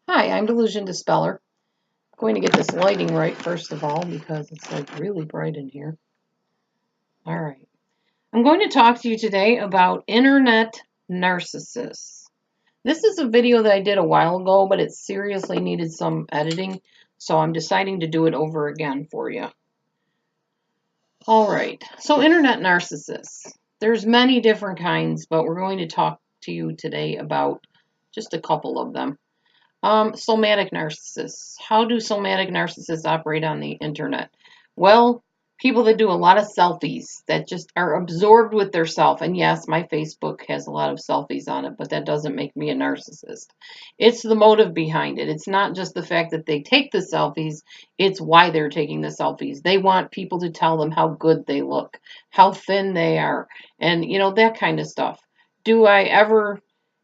Hi, I'm DelusionDispeller. I'm going to get this lighting right first of all because it's like really bright in here. All right. I'm going to talk to you today about internet narcissists. This is a video that I did a while ago, but it seriously needed some editing, so I'm deciding to do it over again for you. All right. So internet narcissists. There's many different kinds, but we're going to talk to you today about just a couple of them. Somatic narcissists. How do somatic narcissists operate on the internet? Well, people that do a lot of selfies, that just are absorbed with their self. And yes, my Facebook has a lot of selfies on it, but that doesn't make me a narcissist. It's the motive behind it. It's not just the fact that they take the selfies, it's why they're taking the selfies. They want people to tell them how good they look, how thin they are, and that kind of stuff. Do I ever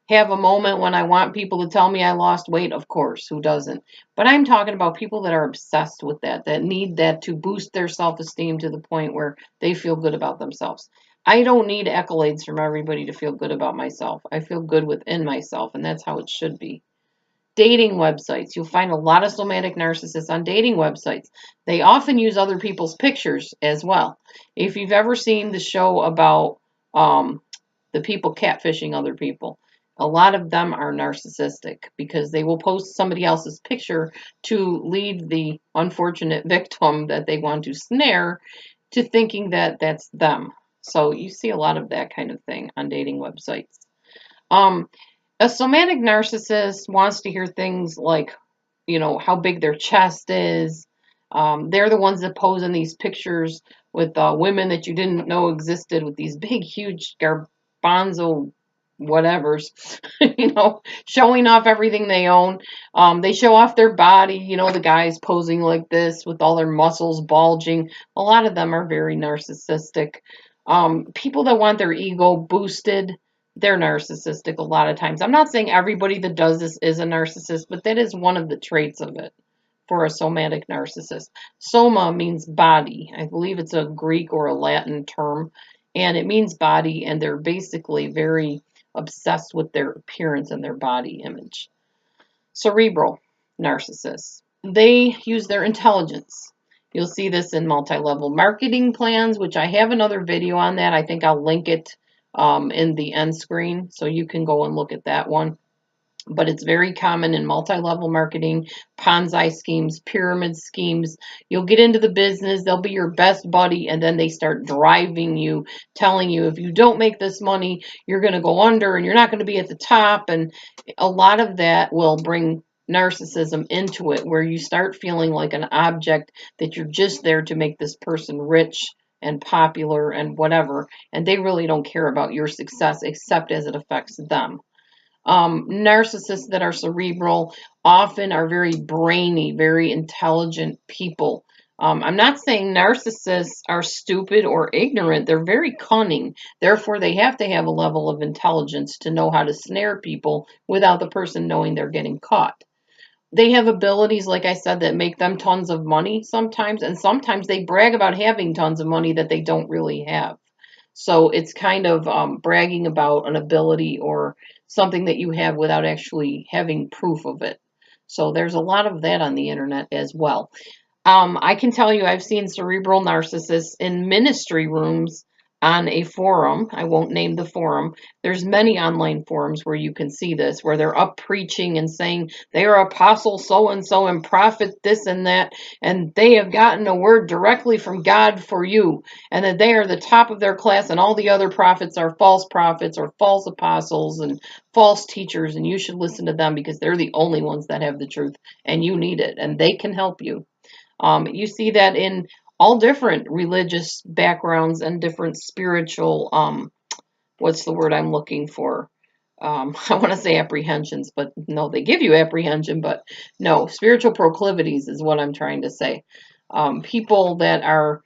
have a moment when I want people to tell me I lost weight? Of course, who doesn't? But I'm talking about people that are obsessed with that need that to boost their self-esteem to the point where they feel good about themselves. I don't need accolades from everybody to feel good about myself. I feel good within myself, and that's how it should be. Dating websites. You'll find a lot of somatic narcissists on dating websites. They often use other people's pictures as well. If you've ever seen the show about the people catfishing other people, a lot of them are narcissistic because they will post somebody else's picture to lead the unfortunate victim that they want to snare to thinking that that's them. So you see a lot of that kind of thing on dating websites. Um, a somatic narcissist wants to hear things like, how big their chest is. They're the ones that pose in these pictures with women that you didn't know existed with these big, huge garbanzo whatevers, showing off everything they own. They show off their body, the guys posing like this with all their muscles bulging. A lot of them are very narcissistic. People that want their ego boosted, they're narcissistic a lot of times. I'm not saying everybody that does this is a narcissist, but that is one of the traits of it for a somatic narcissist. Soma means body. I believe it's a Greek or a Latin term, and it means body, and they're basically very obsessed with their appearance and their body image. Cerebral narcissists. They use their intelligence. You'll see this in multi-level marketing plans, which I have another video on that. I think I'll link it in the end screen, so you can go and look at that one. But it's very common in multi-level marketing, Ponzi schemes, pyramid schemes. You'll get into the business, they'll be your best buddy, and then they start driving you, telling you if you don't make this money, you're going to go under and you're not going to be at the top. And a lot of that will bring narcissism into it, where you start feeling like an object, that you're just there to make this person rich and popular and whatever, and they really don't care about your success except as it affects them. Narcissists that are cerebral often are very brainy, very intelligent people. I'm not saying narcissists are stupid or ignorant. They're very cunning. Therefore, they have to have a level of intelligence to know how to snare people without the person knowing they're getting caught. They have abilities, like I said, that make them tons of money sometimes, and sometimes they brag about having tons of money that they don't really have. So it's kind of bragging about an ability or something that you have without actually having proof of it. So there's a lot of that on the internet as well. I can tell you I've seen cerebral narcissists in ministry rooms on a forum. I won't name the forum. There's many online forums where you can see this, where they're up preaching and saying they are apostle so and so and prophet this and that, and they have gotten a word directly from God for you, and that they are the top of their class, and all the other prophets are false prophets or false apostles and false teachers, and you should listen to them because they're the only ones that have the truth, and you need it, and they can help you. You see that in all different religious backgrounds and different spiritual, what's the word I'm looking for? I want to say apprehensions, but no, they give you apprehension, but no, spiritual proclivities is what I'm trying to say. People that are,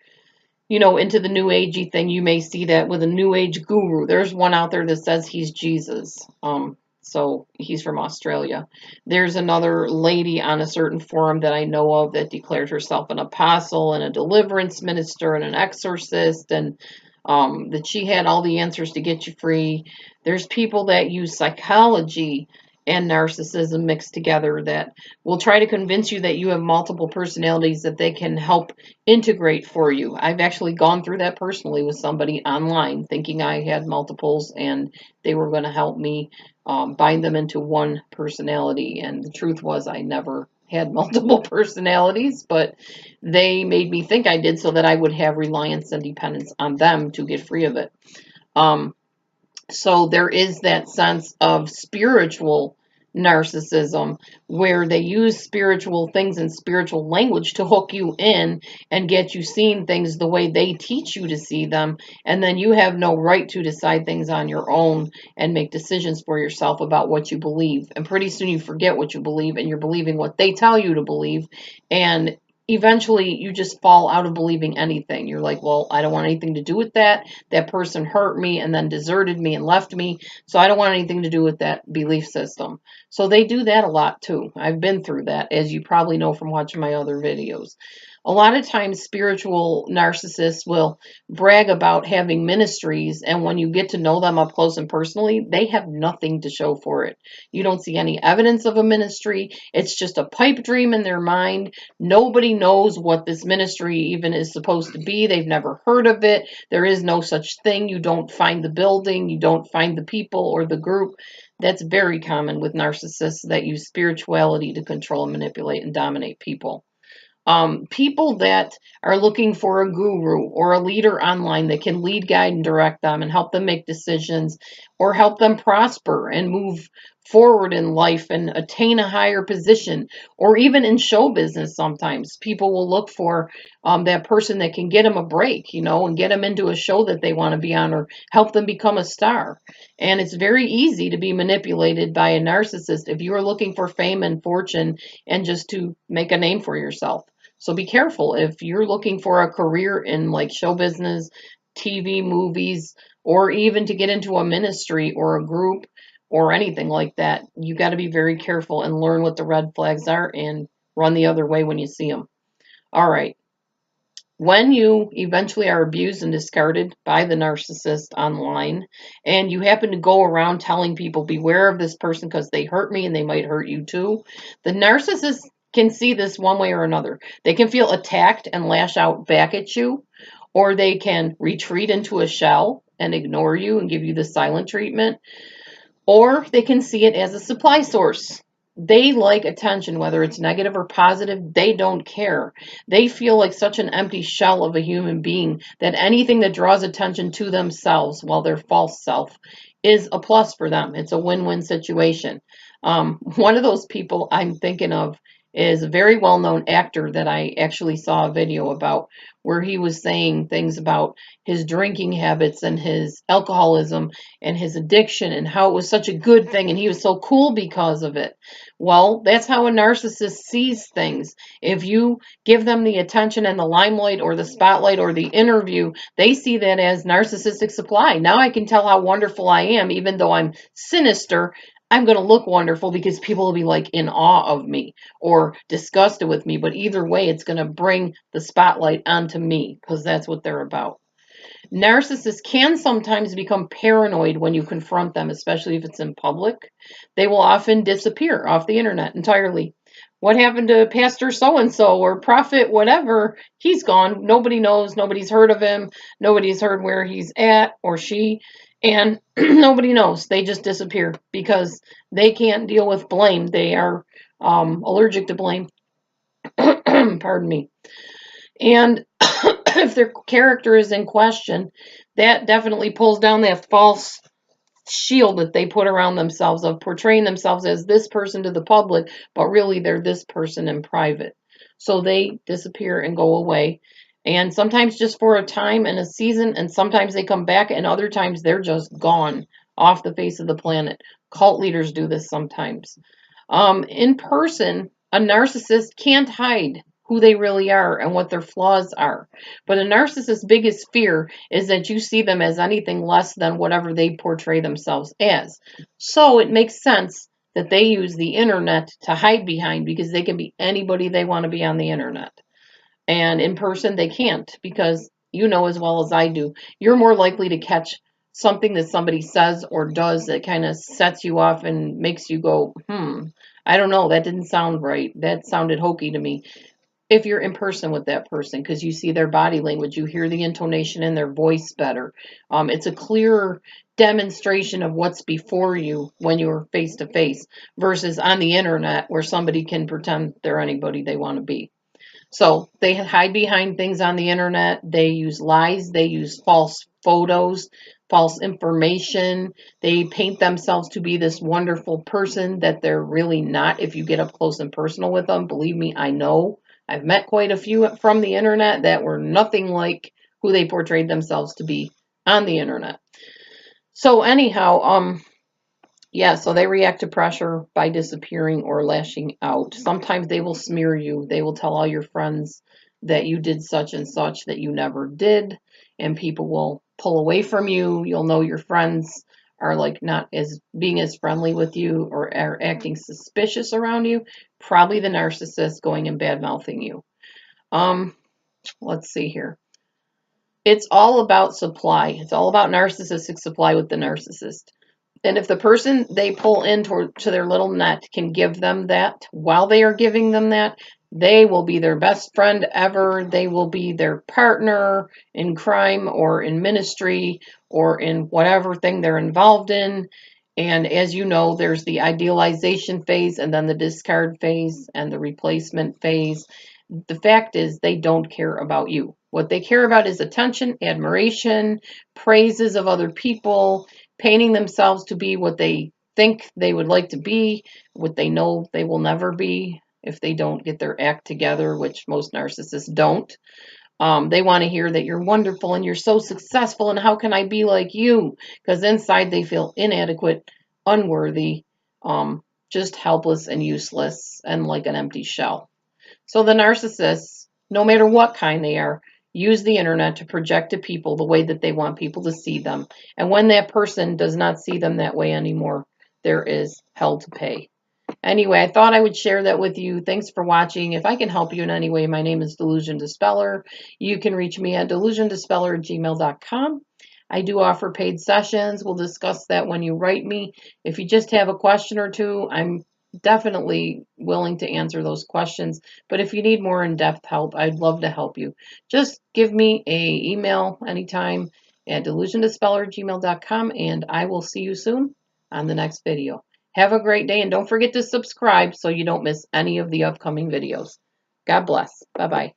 into the new agey thing, you may see that with a new age guru. There's one out there that says he's Jesus. So he's from Australia. There's another lady on a certain forum that I know of that declared herself an apostle and a deliverance minister and an exorcist, and that she had all the answers to get you free. There's people that use psychology and narcissism mixed together that will try to convince you that you have multiple personalities that they can help integrate for you. I've actually gone through that personally with somebody online thinking I had multiples and they were going to help me bind them into one personality. And the truth was, I never had multiple personalities, but they made me think I did so that I would have reliance and dependence on them to get free of it. Um, so there is that sense of spiritual narcissism where they use spiritual things and spiritual language to hook you in and get you seeing things the way they teach you to see them. And then you have no right to decide things on your own and make decisions for yourself about what you believe. And pretty soon you forget what you believe and you're believing what they tell you to believe. And eventually you just fall out of believing anything. You're like, well, I don't want anything to do with that. That person hurt me and then deserted me and left me. So I don't want anything to do with that belief system. So they do that a lot too. I've been through that, as you probably know from watching my other videos. A lot of times spiritual narcissists will brag about having ministries, and when you get to know them up close and personally, they have nothing to show for it. You don't see any evidence of a ministry. It's just a pipe dream in their mind. Nobody knows what this ministry even is supposed to be. They've never heard of it. There is no such thing. You don't find the building. You don't find the people or the group. That's very common with narcissists that use spirituality to control and manipulate and dominate people. People that are looking for a guru or a leader online that can lead, guide, and direct them and help them make decisions or help them prosper and move forward in life and attain a higher position, or even in show business. Sometimes people will look for that person that can get them a break, and get them into a show that they want to be on or help them become a star. And it's very easy to be manipulated by a narcissist if you are looking for fame and fortune and just to make a name for yourself. So be careful if you're looking for a career in like show business, TV, movies, or even to get into a ministry or a group or anything like that. You got to be very careful and learn what the red flags are and run the other way when you see them. All right. When you eventually are abused and discarded by the narcissist online, and you happen to go around telling people, beware of this person because they hurt me and they might hurt you too, the narcissist can see this one way or another. They can feel attacked and lash out back at you, or they can retreat into a shell and ignore you and give you the silent treatment, or they can see it as a supply source. They like attention, whether it's negative or positive, they don't care. They feel like such an empty shell of a human being that anything that draws attention to themselves, well, their false self, is a plus for them. It's a win-win situation. One of those people I'm thinking of is a very well-known actor that I actually saw a video about where he was saying things about his drinking habits and his alcoholism and his addiction and how it was such a good thing and he was so cool because of it. Well, that's how a narcissist sees things. If you give them the attention and the limelight or the spotlight or the interview, they see that as narcissistic supply. Now I can tell how wonderful I am, even though I'm sinister. I'm going to look wonderful because people will be like in awe of me or disgusted with me. But either way, it's going to bring the spotlight onto me because that's what they're about. Narcissists can sometimes become paranoid when you confront them, especially if it's in public. They will often disappear off the internet entirely. What happened to Pastor so-and-so or Prophet whatever? He's gone. Nobody knows. Nobody's heard of him. Nobody's heard where he's at or she. And nobody knows. They just disappear because they can't deal with blame. They are allergic to blame. Pardon me. And if their character is in question, that definitely pulls down that false shield that they put around themselves of portraying themselves as this person to the public, but really they're this person in private. So they disappear and go away. And sometimes just for a time and a season, and sometimes they come back, and other times they're just gone off the face of the planet. Cult leaders do this sometimes. In person, a narcissist can't hide who they really are and what their flaws are. But a narcissist's biggest fear is that you see them as anything less than whatever they portray themselves as. So it makes sense that they use the internet to hide behind because they can be anybody they want to be on the internet. And in person, they can't because you know as well as I do, you're more likely to catch something that somebody says or does that kind of sets you off and makes you go, I don't know, that didn't sound right. That sounded hokey to me. If you're in person with that person, because you see their body language, you hear the intonation in their voice better. It's a clearer demonstration of what's before you when you're face to face versus on the internet where somebody can pretend they're anybody they want to be. So they hide behind things on the internet. They use lies. They use false photos, false information. They paint themselves to be this wonderful person that they're really not. If you get up close and personal with them, believe me, I know. I've met quite a few from the internet that were nothing like who they portrayed themselves to be on the internet. So anyhow, yeah, so they react to pressure by disappearing or lashing out. Sometimes they will smear you. They will tell all your friends that you did such and such that you never did, and people will pull away from you. You'll know your friends are like not as being as friendly with you or are acting suspicious around you. Probably the narcissist going and bad mouthing you. Let's see here. It's all about supply. It's all about narcissistic supply with the narcissist. And if the person they pull into to their little net can give them that while they are giving them that, they will be their best friend ever. They will be their partner in crime or in ministry or in whatever thing they're involved in. And as you know, there's the idealization phase and then the discard phase and the replacement phase. The fact is, they don't care about you. What they care about is attention, admiration, praises of other people, painting themselves to be what they think they would like to be, what they know they will never be if they don't get their act together, which most narcissists don't. They want to hear that you're wonderful and you're so successful and how can I be like you? Because inside they feel inadequate, unworthy, just helpless and useless and like an empty shell. So the narcissists, no matter what kind they are, use the internet to project to people the way that they want people to see them. And when that person does not see them that way anymore, there is hell to pay. Anyway, I thought I would share that with you. Thanks for watching. If I can help you in any way, my name is DelusionDispeller. You can reach me at DelusionDispeller@gmail.com. I do offer paid sessions. We'll discuss that when you write me. If you just have a question or two, I'm definitely willing to answer those questions. But if you need more in-depth help, I'd love to help you. Just give me an email anytime at DelusionDispeller@gmail.com, and I will see you soon on the next video. Have a great day, and don't forget to subscribe so you don't miss any of the upcoming videos. God bless. Bye-bye.